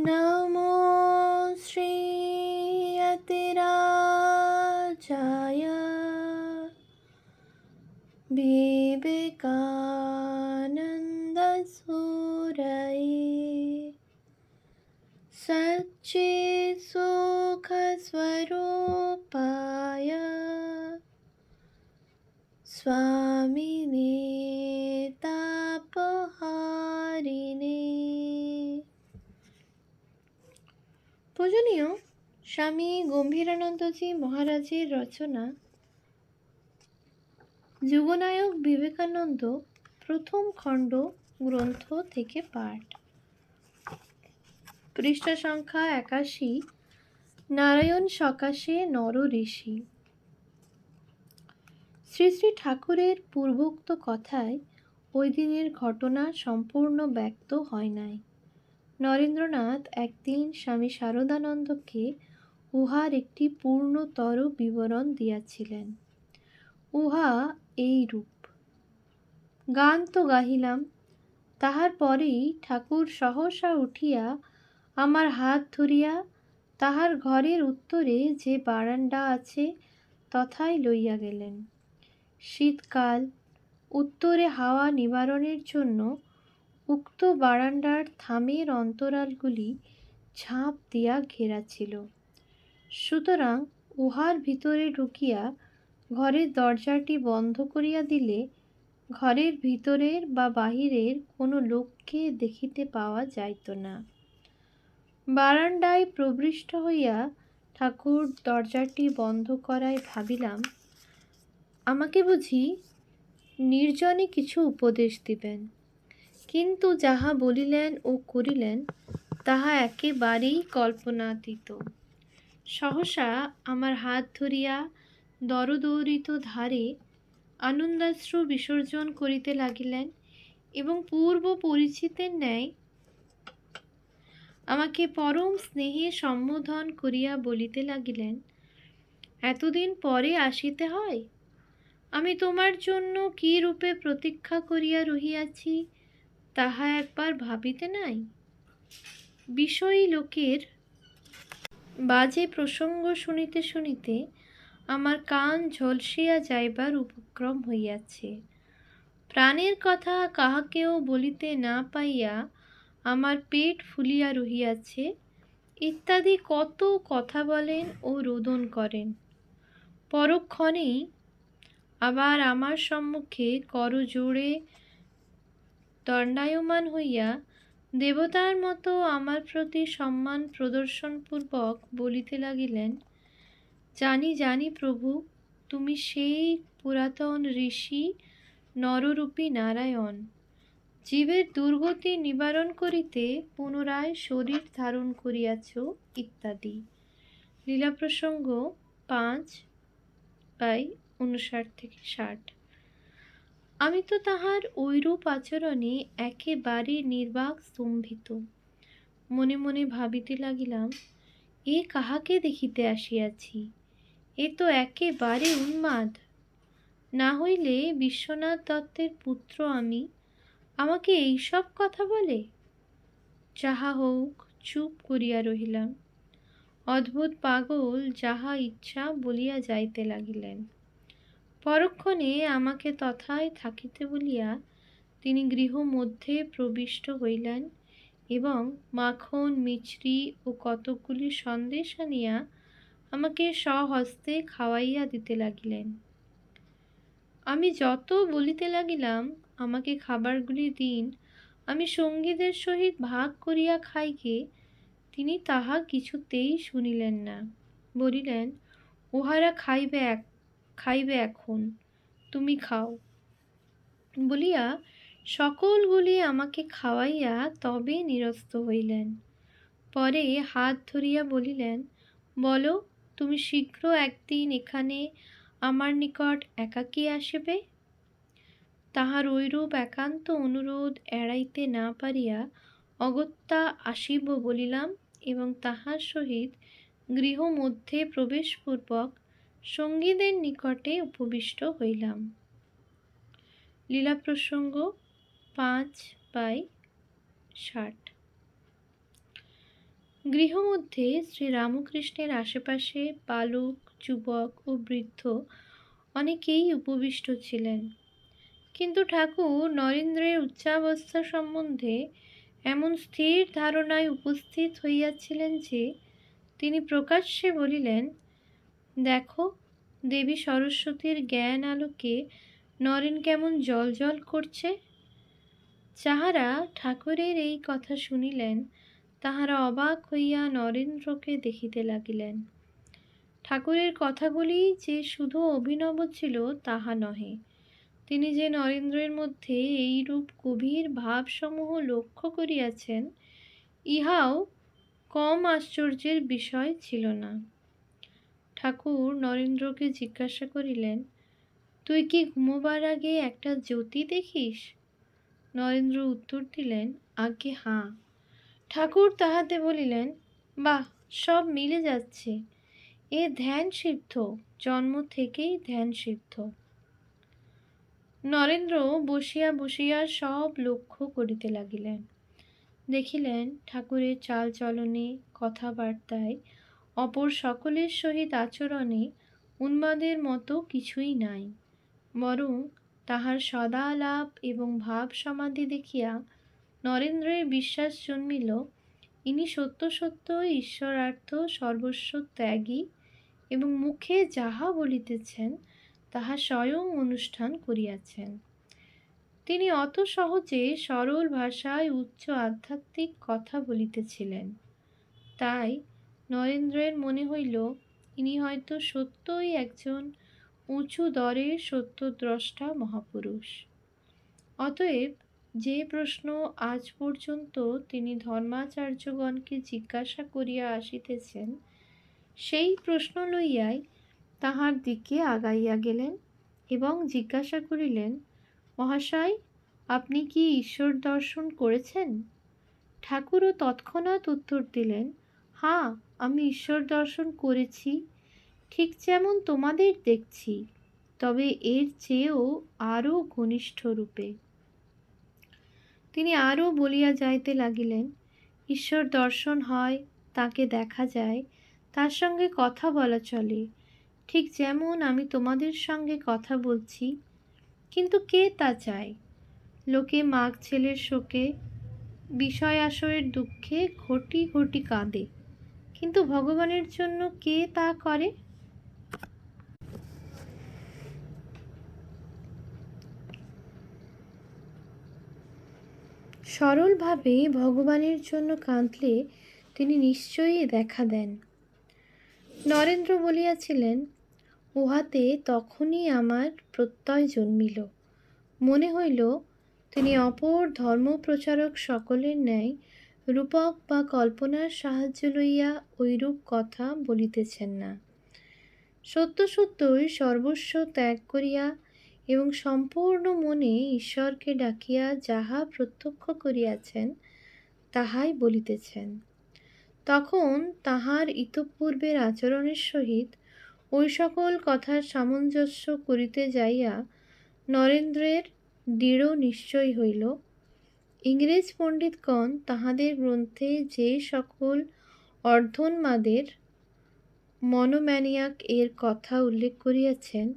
নমো শ্রীয়তিরাজায় বিবেকানন্দসূরয়ে সচ্চিৎসুখস্বরূপায় স্বামিনে তাপহারিণে। পূজনীয় স্বামী গম্ভীরানন্দজি মহারাজের রচনা যুগনায়ক বিবেকানন্দ প্রথম খণ্ড গ্রন্থ থেকে পাঠ। পৃষ্ঠা সংখ্যা ৮১। নারায়ণ সকাশে নর ঋষি। শ্রী শ্রী ঠাকুরের পূর্বোক্ত কথায় ওই দিনের ঘটনা সম্পূর্ণ ব্যক্ত হয় নাই। নরেন্দ্রনাথ একদিন স্বামী শারদানন্দকে উহার একটি পূর্ণতর বিবরণ দিয়াছিলেন। উহা এইরূপ: গান তো গাহিলাম, তাহার পরেই ঠাকুর সহসা উঠিয়া আমার হাত ধরিয়া তাহার ঘরের উত্তরে যে বারান্দা আছে তথায় লইয়া গেলেন। শীতকাল, উত্তরে হাওয়া নিবারণের জন্য উক্ত বারান্দার থামের অন্তরালগুলি ঝাঁপ দিয়া ঘেরা ছিল। সুতরাং উহার ভিতরে ঢুকিয়া ঘরের দরজাটি বন্ধ করিয়া দিলে ঘরের ভিতরের বা বাহিরের কোনো লোককে দেখিতে পাওয়া যাইত না। বারান্দায় প্রবিষ্ট হইয়া ঠাকুর দরজাটি বন্ধ করায় ভাবিলাম, আমাকে বুঝি নির্জনে কিছু উপদেশ দিবেন। কিন্তু যাহা বলিলেন ও করিলেন তাহা একেবারেই কল্পনাতীত। সহসা আমার হাত ধরিয়া দরদৌরিত ধারে আনন্দাশ্রু বিসর্জন করিতে লাগিলেন এবং পূর্ব পরিচিতের ন্যায় আমাকে পরম স্নেহে সম্বোধন করিয়া বলিতে লাগিলেন, এতদিন পরে আসিতে হয়? আমি তোমার জন্য কি রূপে প্রতীক্ষা করিয়া রহিয়াছি তাহা একবার ভাবিতে নাই? বিষয়ী লোকের বাজে প্রসঙ্গ শুনিতে শুনিতে আমার কান ঝলসিয়া যাইবার উপক্রম হইয়াছে। প্রাণের কথা কাহাকেও বলিতে না পাইয়া আমার পেট ফুলিয়া রহিয়াছে, ইত্যাদি কত কথা বলেন ও রোদন করেন। পরক্ষণেই আবার আমার সম্মুখে করজোড়ে দণ্ডায়মান হইয়া দেবতার মতো আমার প্রতি সম্মান প্রদর্শনপূর্বক বলিতে লাগিলেন, জানি জানি প্রভু, তুমি সেই পুরাতন ঋষি নররূপী নারায়ণ, জীবের দুর্গতি নিবারণ করিতে পুনরায় শরীর ধারণ করিয়াছ, ইত্যাদি। লীলা প্রসঙ্গ 5/59-60। আমি তো তাহার ঐরূপ আচরণে একেবারে নির্বাক স্তম্ভিত। মনে মনে ভাবিতে লাগিলাম, এ কাহাকে দেখিতে আসিয়াছি? এ তো একেবারে উন্মাদ। না হইলে বিশ্বনাথ দত্তের পুত্র আমি, আমাকে এইসব কথা বলে? যাহা হউক, চুপ করিয়া রহিলাম। অদ্ভুত পাগল যাহা ইচ্ছা বলিয়া যাইতে লাগিলেন। পরক্ষণে আমাকে তথায় থাকিতে বলিয়া তিনি গৃহ মধ্যে প্রবিষ্ট হইলেন এবং মাখন, মিছরি ও কতকগুলি সন্দেশ আনিয়া আমাকে স্বহস্তে খাওয়াইয়া দিতে লাগিলেন। আমি যত বলিতে লাগিলাম, আমাকে খাবারগুলি দিন, আমি সঙ্গীদের সহিত ভাগ করিয়া খাইগে, তিনি তাহা কিছুতেই শুনিলেন না। বলিলেন, উহারা খাইবে এখন, তুমি খাও বলিয়া সকলগুলি আমাকে খাওয়াইয়া তবে নিরস্ত হইলেন। পরে হাত ধরিয়া বলিলেন, বলো, তুমি শীঘ্র একদিন এখানে আমার নিকট একাকী আসিবে। তাহার ঐরূপ একান্ত অনুরোধ এড়াইতে না পারিয়া অগত্যা আসিব বলিলাম এবং তাহার সহিত গৃহ মধ্যে প্রবেশপূর্বক সঙ্গীদের নিকটে উপবিষ্ট হইলাম। লীলা প্রসঙ্গ 5/60। গৃহমধ্যে শ্রীরামকৃষ্ণের আশেপাশে বালক, যুবক ও বৃদ্ধ অনেকেই উপবিষ্ট ছিলেন, কিন্তু ঠাকুর নরেন্দ্রের উচ্চাবস্থা সম্বন্ধে এমন স্থির ধারণায় উপস্থিত হইয়াছিলেন যে তিনি প্রকাশ্যে বলিলেন, দেখো, দেবী সরস্বতীর জ্ঞান আলোকে নরেন কেমন জ্বলজ্বল করছে। যাহারা ঠাকুরের এই কথা শুনিলেন, তাহারা অবাক হইয়া নরেন্দ্রকে দেখিতে লাগিলেন। ঠাকুরের কথাগুলি যে শুধু অভিনব ছিল তাহা নহে, তিনি যে নরেন্দ্রের মধ্যে এইরূপ গভীর ভাবসমূহ লক্ষ্য করিয়াছেন, ইহাও কম আশ্চর্যের বিষয় ছিল না। ঠাকুর নরেন্দ্রকে জিজ্ঞাসা করিলেন, তুই কি ঘুমোবার আগে একটা জ্যোতি দেখিস? নরেন্দ্র উত্তর দিলেন, আজ্ঞে হাঁ। ঠাকুর তাহাতে বলিলেন, বাহ, সব মিলে যাচ্ছে, এ ধ্যান সিদ্ধ, জন্ম থেকেই ধ্যান সিদ্ধ। নরেন্দ্র বসিয়া বসিয়া সব লক্ষ্য করিতে লাগিলেন। দেখিলেন ঠাকুরের চাল চলনে, কথাবার্তায়, অপর সকলের সহিত আচরণে উন্মাদের মতো কিছুই নাই, বরং তাহার সদালাপ এবং ভাব সমাধি দেখিয়া নরেন্দ্রের বিশ্বাস জন্মিল, ইনি সত্য সত্য ঈশ্বরার্থ সর্বস্ব ত্যাগী এবং মুখে যাহা বলিতেছেন তাহা স্বয়ং অনুষ্ঠান করিয়াছেন। তিনি অত সহজে সরল ভাষায় উচ্চ আধ্যাত্মিক কথা বলিতেছিলেন। তাই নরেন্দ্রের মনে হইল, ইনি হয়তো সত্যই একজন উঁচু দরের সত্যদ্রষ্টা মহাপুরুষ। অতএব যে প্রশ্ন আজ পর্যন্ত তিনি ধর্মাচার্যগণকে জিজ্ঞাসা করিয়া আসিতেছেন, সেই প্রশ্ন লইয়াই তাহার দিকে আগাইয়া গেলেন এবং জিজ্ঞাসা করিলেন, মহাশয়, আপনি কি ঈশ্বর দর্শন করেছেন? ঠাকুরও তৎক্ষণাৎ উত্তর দিলেন, হাঁ, আমি ঈশ্বর দর্শন করেছি, ঠিক যেমন তোমাদের দেখছি, তবে এর চেয়েও আরও ঘনিষ্ঠ রূপে। তিনি আরও বলিয়া যাইতে লাগিলেন, ঈশ্বর দর্শন হয়, তাকে দেখা যায়, তার সঙ্গে কথা বলা চলে, ঠিক যেমন আমি তোমাদের সঙ্গে কথা বলছি। কিন্তু কে তা চায়? লোকে মাঘ ছেলের শোকে, বিষয় আসরের দুঃখে ঘটি ঘটি কাঁদে, কিন্তু ভগবানের জন্য কে তা করে? সরলভাবে ভগবানের জন্য কাঁদলে তিনি নিশ্চয়ই দেখা দেন। নরেন্দ্র বলিয়াছিলেন, উহাতে তখনই আমার প্রত্যয় জন্মিল। মনে হইল তিনি অপর ধর্মপ্রচারক সকলের ন্যায় রূপক বা কল্পনার সাহায্য লইয়া ঐরূপ কথা বলিতেছেন না। সত্য সত্যই সর্বস্ব ত্যাগ করিয়া এবং সম্পূর্ণ মনে ঈশ্বরকে ডাকিয়া যাহা প্রত্যক্ষ করিয়াছেন তাহাই বলিতেছেন। তখন তাহার ইতঃপূর্বের আচরণের সহিত ওই সকল কথার সামঞ্জস্য করিতে যাইয়া নরেন্দ্রের দৃঢ় নিশ্চয় হইল, ইংরেজ পণ্ডিতগণ তাহাদের গ্রন্থে যে সকল অর্ধোন্মাদের মনোম্যানিয়াক এর কথা উল্লেখ করিয়াছেন,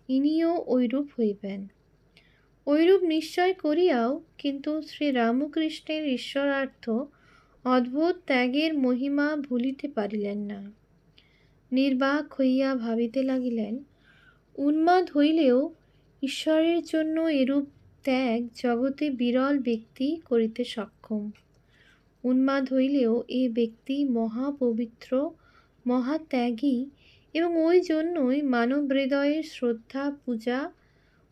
ইনিও ঐরূপ হইবেন। ঐরূপ নিশ্চয় করিয়াও কিন্তু শ্রীরামকৃষ্ণের ঈশ্বরার্থ অদ্ভুত ত্যাগের মহিমা ভুলিতে পারিলেন না। নির্বাক হইয়া ভাবিতে লাগিলেন, উন্মাদ হইলেও ঈশ্বরের জন্য এরূপ ত্যাগ জগতে বিরল ব্যক্তি করিতে সক্ষম। উন্মাদ হইলেও এ ব্যক্তি মহাপবিত্র, মহাত্যাগী এবং ওই জন্যই মানব হৃদয়ের শ্রদ্ধা, পূজা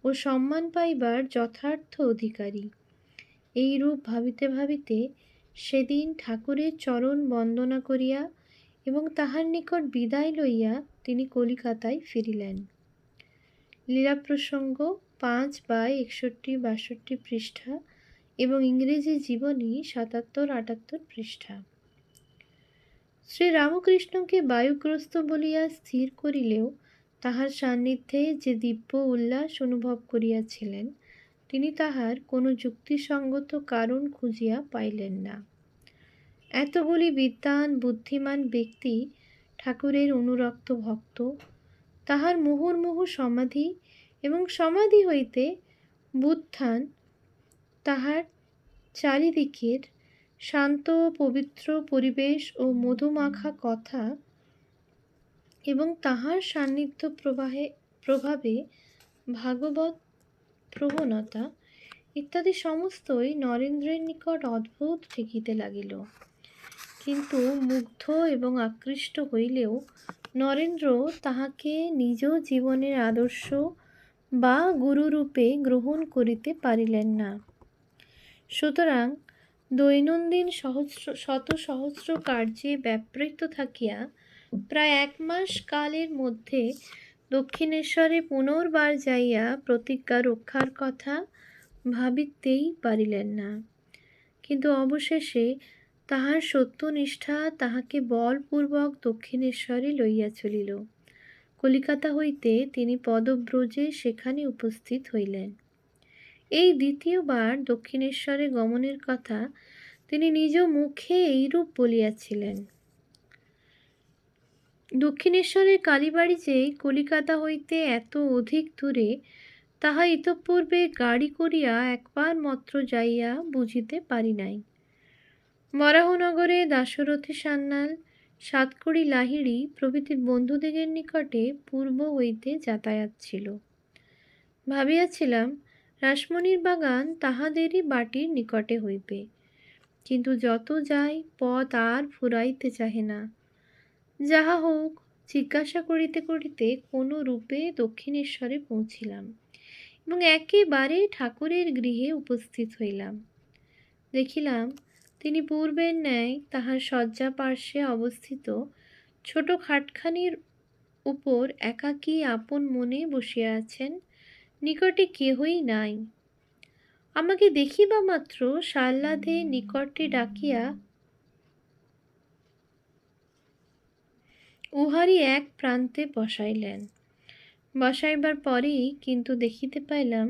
ও সম্মান পাইবার যথার্থ অধিকারী। এইরূপ ভাবিতে ভাবিতে সেদিন ঠাকুরের চরণ বন্দনা করিয়া এবং তাহার নিকট বিদায় লইয়া তিনি কলিকাতায় ফিরিলেন। লীলাপ্রসঙ্গ 5/61-62 পৃষ্ঠা এবং ইংরেজি জীবনী 77-78 পৃষ্ঠা। শ্রীরামকৃষ্ণকে বায়ুগ্রস্ত বলিয়া স্থির করিলেও তাহার সান্নিধ্যে যে দিব্য উল্লাস অনুভব করিয়াছিলেন, তিনি তাহার কোনো যুক্তিসঙ্গত কারণ খুঁজিয়া পাইলেন না। এতগুলি বিদ্বান বুদ্ধিমান ব্যক্তি ঠাকুরের অনুরক্ত ভক্ত, তাহার মুহুর্মুহু সমাধি এবং সমাধি হইতে বুত্থান, তাহার চারিদিকের শান্ত পবিত্র পরিবেশ ও মধুমাখা কথা এবং তাহার সান্নিধ্য প্রভাবে ভাগবত প্রবণতা ইত্যাদি সমস্তই নরেন্দ্রের নিকট অদ্ভুত ঠেকিতে লাগিল। কিন্তু মুগ্ধ এবং আকৃষ্ট হইলেও নরেন্দ্র তাহাকে নিজ জীবনের আদর্শ বা গুরুরূপে গ্রহণ করিতে পারিলেন না। সুতরাং দৈনন্দিন শত সহস্র কার্যে ব্যাপৃত থাকিয়া প্রায় 1 মাস কালের মধ্যে দক্ষিণেশ্বরে পুনর্বার যাইয়া প্রতিজ্ঞা রক্ষার কথা ভাবিতেই পারিলেন না। কিন্তু অবশেষে তাহার সত্যনিষ্ঠা তাহাকে বলপূর্বক দক্ষিণেশ্বরে লইয়া চলিল। কলিকাতা হইতে তিনি পদব্রজে সেখানে উপস্থিত হইলেন। এই দ্বিতীয়বার দক্ষিণেশ্বরে গমনের কথা তিনি নিজ মুখে এইরূপ বলিয়াছিলেন। দক্ষিণেশ্বরের কালীবাড়ি যে কলিকাতা হইতে এত অধিক দূরে, তাহা ইতঃপূর্বে গাড়ি করিয়া একবার মাত্র যাইয়া বুঝিতে পারি নাই। বরাহনগরে দাশরথী সান্যাল, সাতকড়ি লাহিড়ী প্রভৃতি বন্ধুদিগের নিকটে পূর্ব হইতে যাতায়াত ছিল। ভাবিয়াছিলাম রাসমণির বাগান তাহাদেরই বাটির নিকটে হইবে, কিন্তু যত যাই পথ আর ফুরাইতে চাহে না। যাহা হোক, জিজ্ঞাসা করিতে করিতে কোনো রূপে দক্ষিণেশ্বরে পৌঁছিলাম এবং একেবারে ঠাকুরের গৃহে উপস্থিত হইলাম। দেখিলাম তিনি পূর্বের ন্যায় তাহার শয্যা পার্শ্বে অবস্থিত ছোট খাটখানির উপর একাকী আপন মনে বসিয়া আছেন, নিকটে কেহই নাই। আমাকে দেখিবা মাত্র সাল্লাধে নিকটে ডাকিয়া উহারই এক প্রান্তে বসাইলেন। বসাইবার পরেই কিন্তু দেখিতে পাইলাম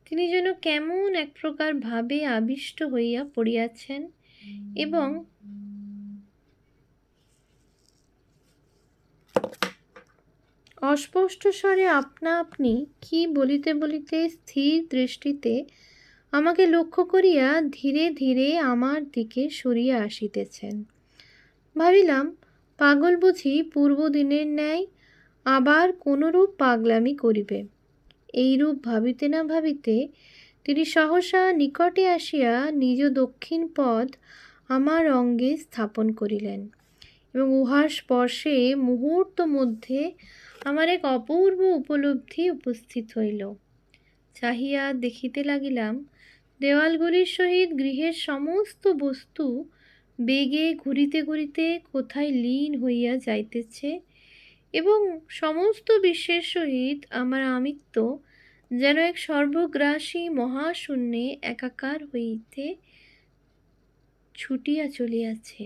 তিনি যেন কেমন এক প্রকার ভাবে আবিষ্ট হইয়া পড়িয়াছেন এবং অস্পষ্ট স্বরে আপনা আপনি কি বলিতে বলিতে স্থির দৃষ্টিতে আমাকে লক্ষ্য করিয়া ধীরে ধীরে আমার দিকে সরিয়া আসিতেছেন। ভাবিলাম পাগল বুঝি পূর্বদিনের ন্যায় আবার কোনরূপ পাগলামি করিবে। এইরূপ ভাবিতে না ভাবিতে তিনি সহসা নিকটে আসিয়া নিজ দক্ষিণ পদ আমার অঙ্গে স্থাপন করিলেন এবং উহার স্পর্শে মুহূর্ত মধ্যে আমার এক অপূর্ব উপলব্ধি উপস্থিত হইল। চাহিয়া দেখিতে লাগিলাম দেওয়ালগুলির সহিত গৃহের সমস্ত বস্তু বেগে ঘুরিতে ঘুরিতে কোথায় লীন হইয়া যাইতেছে এবং সমস্ত বিশ্বের সহিত আমার আমিত্ব যেন এক সর্বগ্রাসী মহাশূন্যে একাকার হইতে ছুটিয়া চলিয়াছে।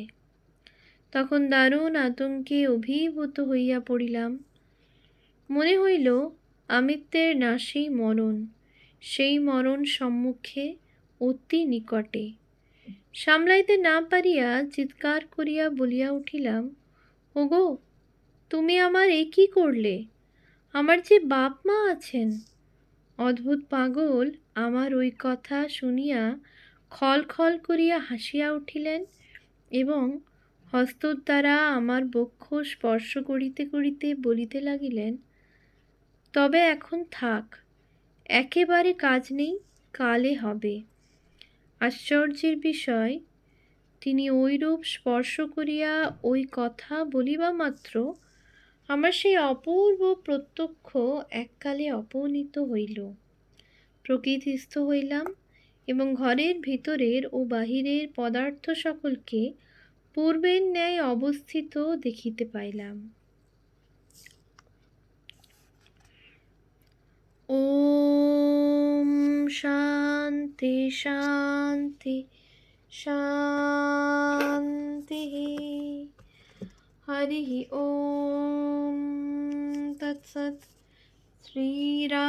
তখন দারুণ আতঙ্কে অভিভূত হইয়া পড়িলাম। মনে হইল আমিত্বের নাশেই মরণ, সেই মরণ সম্মুখে অতি নিকটে। সামলাইতে না পারিয়া চিৎকার করিয়া বলিয়া উঠিলাম, ওগো, তুমি আমার এ কি করলে? আমার যে বাপ মা আছেন। অদ্ভুত পাগল আমার ওই কথা শুনিয়া খল খল করিয়া হাসিয়া উঠিলেন এবং হস্তর দ্বারা আমার বক্ষ স্পর্শ করিতে করিতে বলিতে লাগিলেন, তবে এখন থাক, একেবারে কাজ নেই, কালে হবে। আশ্চর্যের বিষয়, তিনি ওইরূপ স্পর্শ করিয়া ওই কথা বলিবা মাত্র আমার সেই অপূর্ব প্রত্যক্ষ এককালে অপনীত হইল। প্রকৃতিস্থ হইলাম এবং ঘরের ভিতরের ও বাহিরের পদার্থ সকলকে পূর্বের ন্যায় অবস্থিত দেখিতে পাইলাম। ওম শান্তি শান্তি শান্তি। হরি ওম তৎসৎ। শ্রীরামকৃষ্ণার্পণমস্তু।